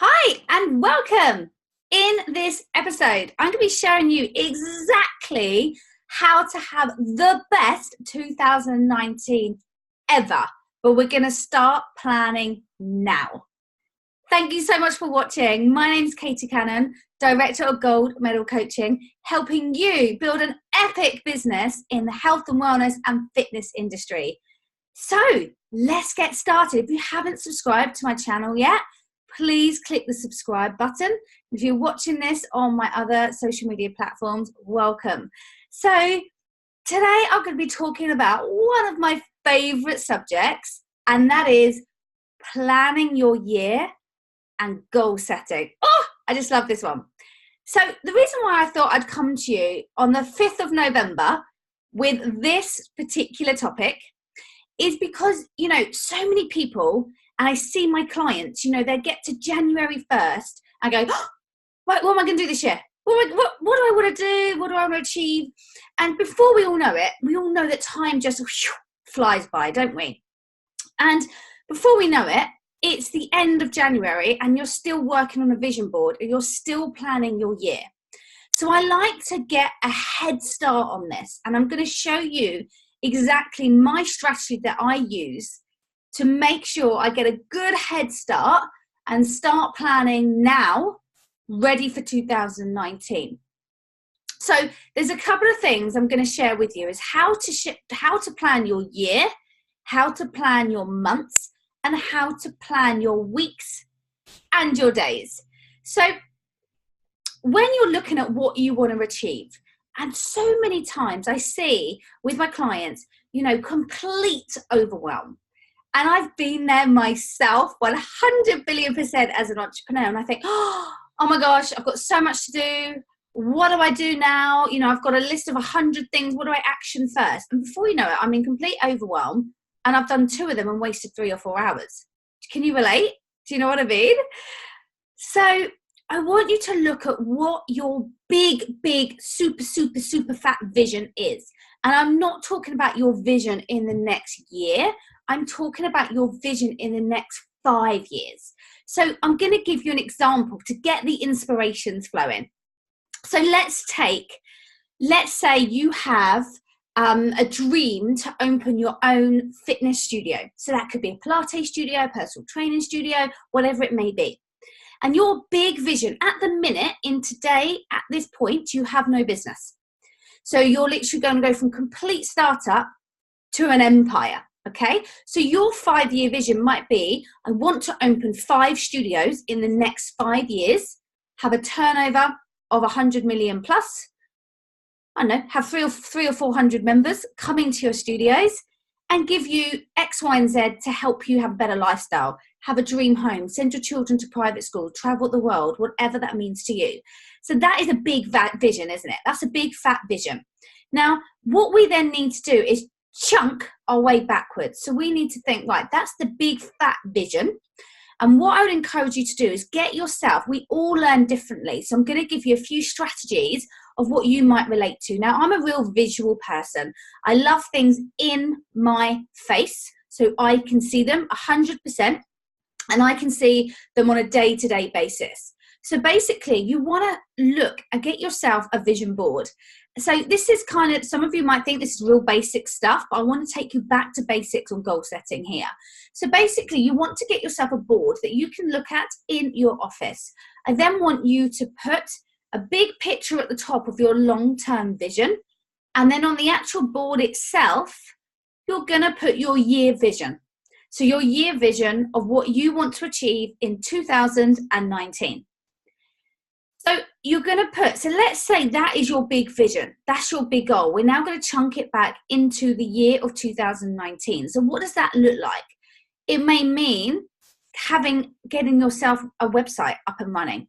Hi and welcome. In this episode, I'm going to be showing you exactly how to have the best 2019 ever, but we're going to start planning now. Thank you so much for watching. My name's Katie Cannon, Director of Gold Medal Coaching, helping you build an epic business in the health and wellness and fitness industry. So let's get started. If you haven't subscribed to my channel yet, please click the subscribe button. If you're watching this on my other social media platforms, welcome. So today I'm going to be talking about one of my favorite subjects, and that is planning your year and goal setting. Oh, I just love this one. So the reason why I thought I'd come to you on the 5th of November with this particular topic is because, so many people, and I see my clients, they get to January 1st and go, oh, right, what am I going to do this year? What do I want to do? What do I want to achieve? And before we all know it, we all know that time just flies by, don't we? And before we know it, it's the end of January and you're still working on a vision board and you're still planning your year. So I like to get a head start on this, and I'm going to show you exactly my strategy that I use to make sure I get a good head start and start planning now, ready for 2019. So there's a couple of things I'm going to share with you is how to plan your year, how to plan your months, and how to plan your weeks and your days. So when you're looking at what you want to achieve, and so many times I see with my clients, complete overwhelm. And I've been there myself 100 billion% as an entrepreneur. And I think, oh my gosh, I've got so much to do. What do I do now? I've got a list of 100 things. What do I action first? And before you know it, I'm in complete overwhelm. And I've done 2 of them and wasted 3 or 4 hours. Can you relate? Do you know what I mean? So I want you to look at what your big, super fat vision is. And I'm not talking about your vision in the next year. I'm talking about your vision in the next 5 years. So I'm going to give you an example to get the inspirations flowing. So let's say you have a dream to open your own fitness studio. So that could be a Pilates studio, a personal training studio, whatever it may be. And your big vision at the minute, in today, at this point, you have no business. So you're literally going to go from complete startup to an empire, okay? So your 5-year vision might be, I want to open 5 studios in the next 5 years, have a turnover of 100 million plus, I don't know, have 300 or 400 members coming to your studios and give you X, Y, and Z to help you have a better lifestyle, have a dream home, send your children to private school, travel the world, whatever that means to you. So that is a big vision, isn't it? That's a big fat vision. Now, what we then need to do is chunk our way backwards. So we need to think, right, that's the big fat vision. And what I would encourage you to do is get yourself, we all learn differently. So I'm going to give you a few strategies of what you might relate to. Now, I'm a real visual person. I love things in my face so I can see them 100%, and I can see them on a day-to-day basis. So basically, you want to look and get yourself a vision board. So this is kind of, some of you might think this is real basic stuff, but I want to take you back to basics on goal setting here. So basically, you want to get yourself a board that you can look at in your office. I then want you to put a big picture at the top of your long-term vision. And then on the actual board itself, you're going to put your year vision. So your year vision of what you want to achieve in 2019. So you're going to put, so let's say that is your big vision. That's your big goal. We're now going to chunk it back into the year of 2019. So what does that look like? It may mean getting yourself a website up and running.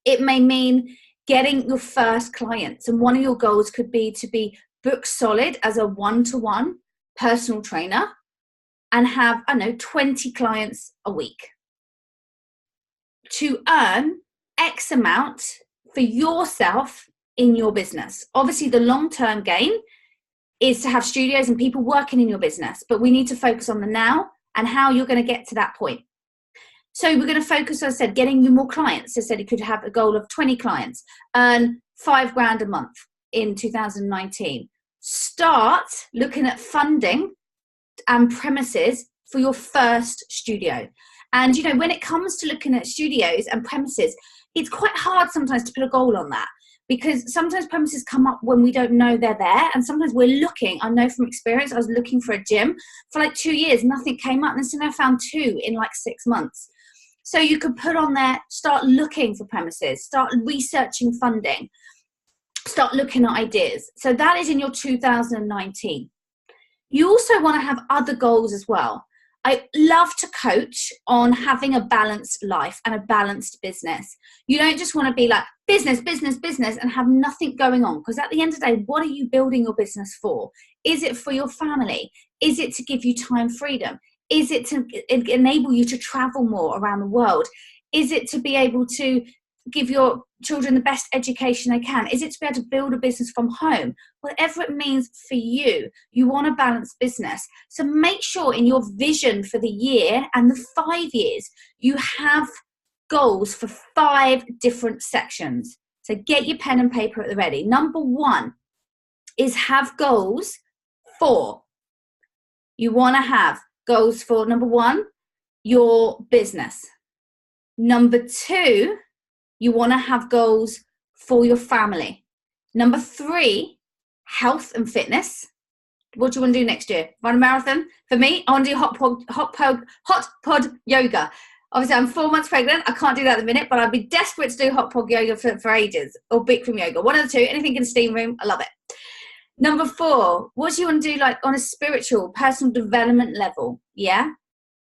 It may mean getting your first clients. And one of your goals could be to be book solid as a one-to-one personal trainer and have, 20 clients a week to earn X amount for yourself in your business. Obviously, the long-term gain is to have studios and people working in your business, but we need to focus on the now and how you're going to get to that point. So we're going to focus, as I said, getting you more clients. I said you could have a goal of 20 clients, earn $5,000 a month in 2019. Start looking at funding and premises for your first studio. And, you know, when it comes to looking at studios and premises, it's quite hard sometimes to put a goal on that, because sometimes premises come up when we don't know they're there. And sometimes we're looking, I know from experience, I was looking for a gym for like 2 years, nothing came up. And then I found 2 in like 6 months. So you could put on there, start looking for premises, start researching funding, start looking at ideas. So that is in your 2019. You also want to have other goals as well. I love to coach on having a balanced life and a balanced business. You don't just want to be like business, business, business and have nothing going on. Because at the end of the day, what are you building your business for? Is it for your family? Is it to give you time freedom? Is it to enable you to travel more around the world? Is it to be able to give your children the best education they can? Is it to be able to build a business from home? Whatever it means for you, you want a balanced business. So make sure in your vision for the year and the 5 years, you have goals for 5 different sections. So get your pen and paper at the ready. Number 1 is have goals for. You want to have goals for, number 1, your business. Number 2, you want to have goals for your family. Number 3, health and fitness. What do you want to do next year? Run a marathon? For me, I want to do hot pod yoga. Obviously, I'm 4 months pregnant. I can't do that at the minute, but I'd be desperate to do hot pod yoga for ages, or Bikram yoga. One of the two, anything in the steam room. I love it. Number 4, what do you want to do like on a spiritual, personal development level? Yeah,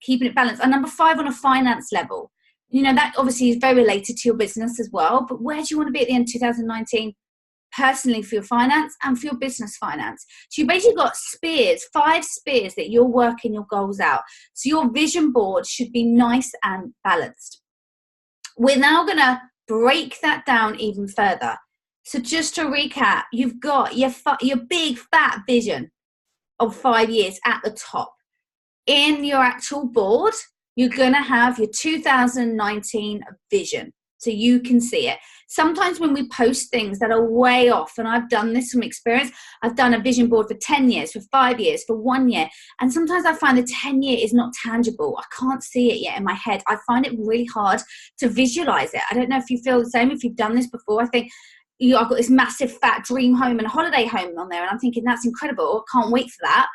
keeping it balanced. And number 5, on a finance level. You know, that obviously is very related to your business as well. But where do you want to be at the end of 2019 personally for your finance and for your business finance? So you basically got spears, 5 spears that you're working your goals out. So your vision board should be nice and balanced. We're now going to break that down even further. So just to recap, you've got your big fat vision of 5 years at the top. In your actual board, you're going to have your 2019 vision so you can see it. Sometimes when we post things that are way off, and I've done this from experience, I've done a vision board for 10 years, for 5 years, for 1 year. And sometimes I find the 10 year is not tangible. I can't see it yet in my head. I find it really hard to visualize it. I don't know if you feel the same, if you've done this before. I think, I've got this massive fat dream home and holiday home on there, and I'm thinking that's incredible. I can't wait for that.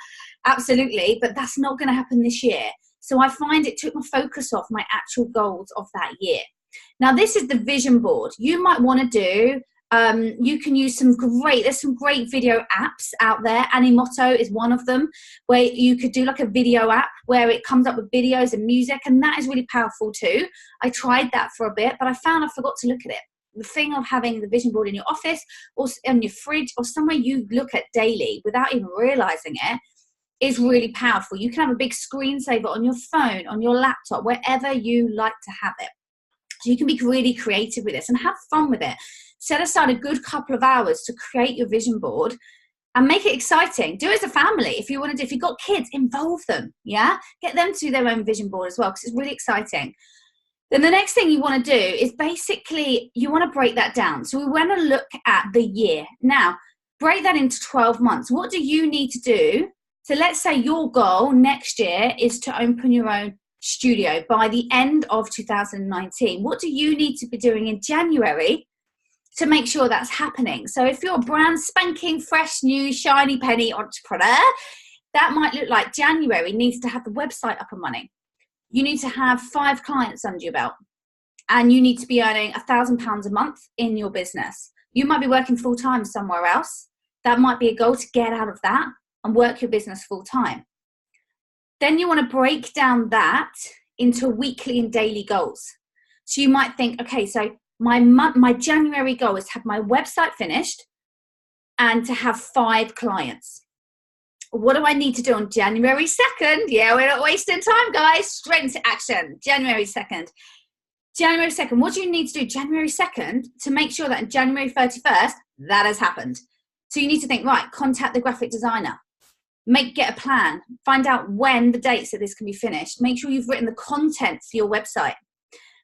Absolutely. But that's not going to happen this year. So I find it took my focus off my actual goals of that year. Now, this is the vision board. You might want to do, you can use there's some great video apps out there. Animoto is one of them, where you could do like a video app where it comes up with videos and music, and that is really powerful too. I tried that for a bit, but I found I forgot to look at it. The thing of having the vision board in your office or in your fridge or somewhere you look at daily without even realizing it is really powerful. You can have a big screensaver on your phone, on your laptop, wherever you like to have it. So you can be really creative with this and have fun with it. Set aside a good couple of hours to create your vision board and make it exciting. Do it as a family. If you want to do, if you've got kids, involve them. Yeah, get them to do their own vision board as well, because it's really exciting. Then the next thing you want to do is basically you want to break that down. So we want to look at the year. Now, break that into 12 months. What do you need to do? So let's say your goal next year is to open your own studio by the end of 2019. What do you need to be doing in January to make sure that's happening? So if you're a brand spanking, fresh, new, shiny penny entrepreneur, that might look like January needs to have the website up and running. You need to have 5 clients under your belt, and you need to be earning £1,000 a month in your business. You might be working full time somewhere else. That might be a goal to get out of that and work your business full time. Then you want to break down that into weekly and daily goals. So you might think, okay, so my January goal is to have my website finished and to have 5 clients. What do I need to do on January 2nd? Yeah, we're not wasting time, guys. Straight into action. January 2nd. January 2nd. What do you need to do January 2nd to make sure that on January 31st, that has happened? So you need to think, right, contact the graphic designer. Get a plan. Find out when the dates that this can be finished. Make sure you've written the content for your website.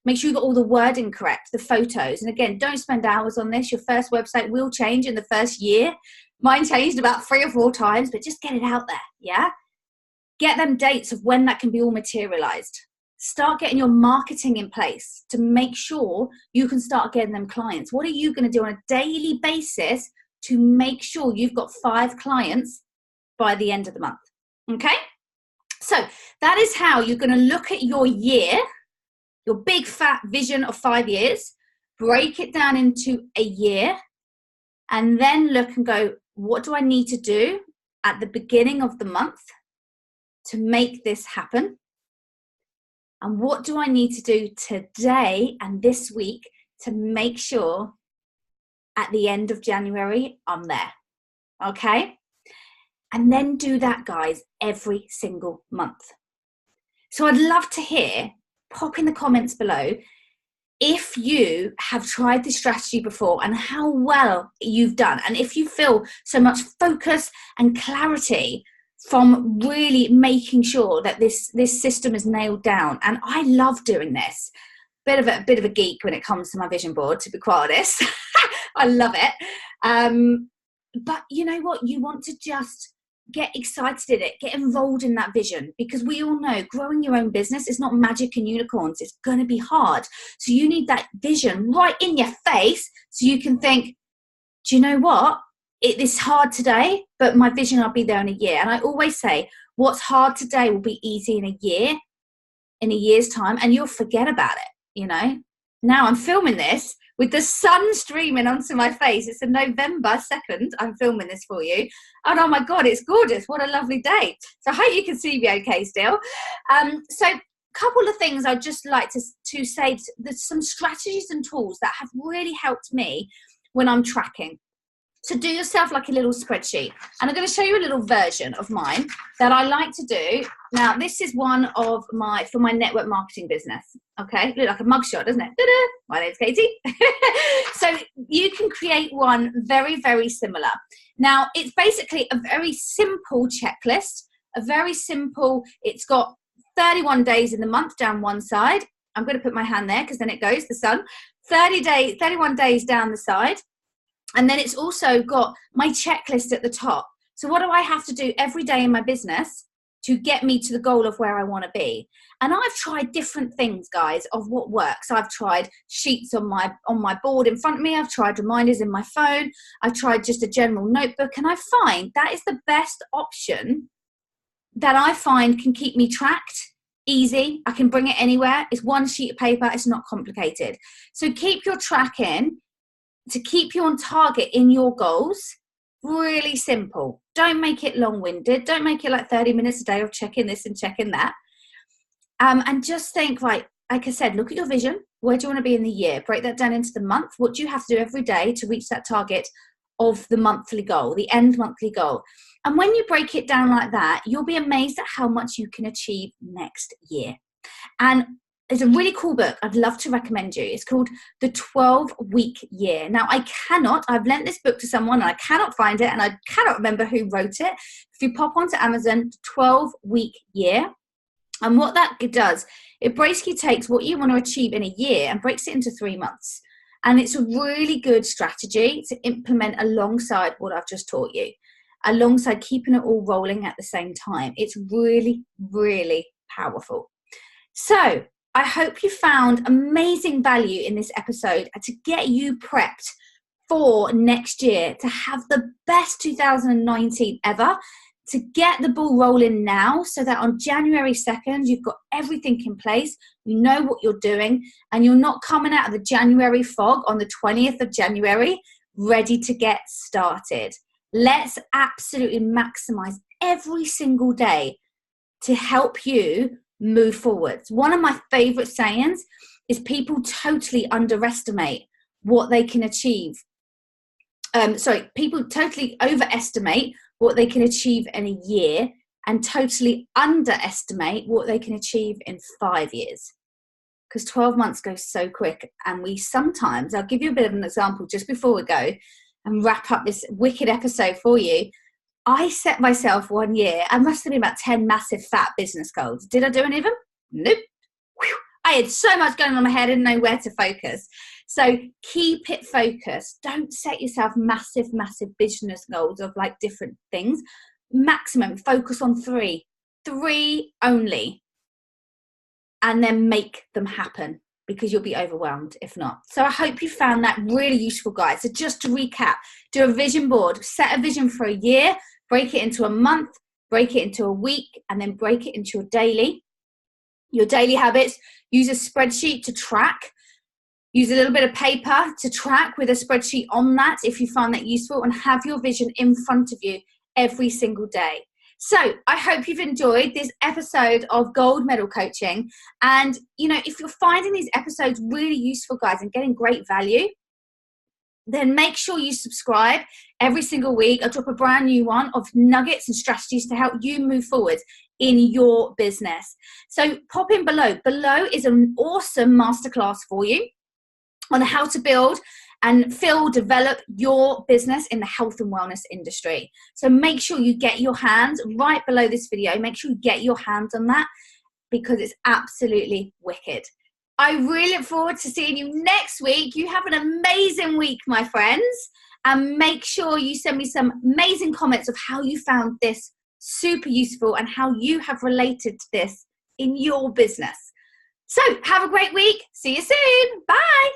Make sure you got all the wording correct, the photos. And again, don't spend hours on this. Your first website will change in the first year. Mine changed about 3 or 4 times, but just get it out there, yeah? Get them dates of when that can be all materialized. Start getting your marketing in place to make sure you can start getting them clients. What are you going to do on a daily basis to make sure you've got 5 clients by the end of the month? Okay? So that is how you're going to look at your year, your big fat vision of 5 years, break it down into a year, and then look and go, what do I need to do at the beginning of the month to make this happen? And what do I need to do today and this week to make sure at the end of January I'm there? Okay? And then do that, guys, every single month. So I'd love to hear, pop in the comments below, if you have tried this strategy before and how well you've done. And if you feel so much focus and clarity from really making sure that this system is nailed down. And I love doing this. Bit of a geek when it comes to my vision board, to be quite honest. I love it. But you know what? You want to just get excited in it, get involved in that vision, because we all know growing your own business is not magic and unicorns. It's going to be hard. So you need that vision right in your face so you can think, do you know what? It is hard today, but my vision, I'll be there in a year. And I always say, what's hard today will be easy in a year's time, and you'll forget about it, you know. Now I'm filming this with the sun streaming onto my face. It's a November 2nd. I'm filming this for you. And oh my God, it's gorgeous. What a lovely day. So I hope you can see me okay still. So a couple of things I'd just like to say. There's some strategies and tools that have really helped me when I'm tracking. So do yourself like a little spreadsheet. And I'm going to show you a little version of mine that I like to do. Now, this is one of for my network marketing business. Okay, look like a mugshot, doesn't it? Ta-da! My name's Katie. So you can create one very, very similar. Now, it's basically a very simple checklist, it's got 31 days in the month down one side. I'm going to put my hand there because then it goes, the sun. 31 days down the side. And then it's also got my checklist at the top. So what do I have to do every day in my business to get me to the goal of where I want to be? And I've tried different things, guys, of what works. I've tried sheets on my board in front of me. I've tried reminders in my phone. I've tried just a general notebook. And I find that is the best option that I find can keep me tracked. Easy. I can bring it anywhere. It's one sheet of paper. It's not complicated. So keep your tracking to keep you on target in your goals. Really simple. Don't make it long-winded. Don't make it like 30 minutes a day of checking this and checking that. And just think, right, like I said, look at your vision. Where do you want to be in the year? Break that down into the month. What do you have to do every day to reach that target of the monthly goal, the end monthly goal? And when you break it down like that, you'll be amazed at how much you can achieve next year. And it's a really cool book I'd love to recommend you. It's called The 12-Week Year. Now, I've lent this book to someone and I cannot find it and I cannot remember who wrote it. If you pop onto Amazon, 12-Week Year. And what that does, it basically takes what you want to achieve in a year and breaks it into 3 months. And it's a really good strategy to implement alongside what I've just taught you, alongside keeping it all rolling at the same time. It's really, really powerful. So I hope you found amazing value in this episode to get you prepped for next year, to have the best 2019 ever, to get the ball rolling now so that on January 2nd, you've got everything in place, you know what you're doing, and you're not coming out of the January fog on the 20th of January, ready to get started. Let's absolutely maximize every single day to help you move forwards. One of my favorite sayings is people totally underestimate what they can achieve. People totally overestimate what they can achieve in a year and totally underestimate what they can achieve in 5 years. Because 12 months goes so quick, and I'll give you a bit of an example just before we go and wrap up this wicked episode for you. I set myself 1 year, I must have been about 10 massive fat business goals. Did I do any of them? Nope. I had so much going on in my head, I didn't know where to focus. So keep it focused. Don't set yourself massive business goals of like different things. Maximum focus on three only, and then make them happen, because you'll be overwhelmed if not. So I hope you found that really useful, guys. So just to recap, do a vision board, set a vision for a year, break it into a month, break it into a week, and then break it into your daily habits. Use a spreadsheet to track. Use a little bit of paper to track with a spreadsheet on that if you find that useful, and have your vision in front of you every single day. So I hope you've enjoyed this episode of Gold Medal Coaching. And, you know, if you're finding these episodes really useful, guys, and getting great value, then make sure you subscribe every single week. I drop a brand new one of nuggets and strategies to help you move forward in your business. So pop in below. Below is an awesome masterclass for you on how to build and develop your business in the health and wellness industry. So make sure you get your hands right below this video. Make sure you get your hands on that, because it's absolutely wicked. I really look forward to seeing you next week. You have an amazing week, my friends. And make sure you send me some amazing comments of how you found this super useful and how you have related to this in your business. So have a great week. See you soon. Bye.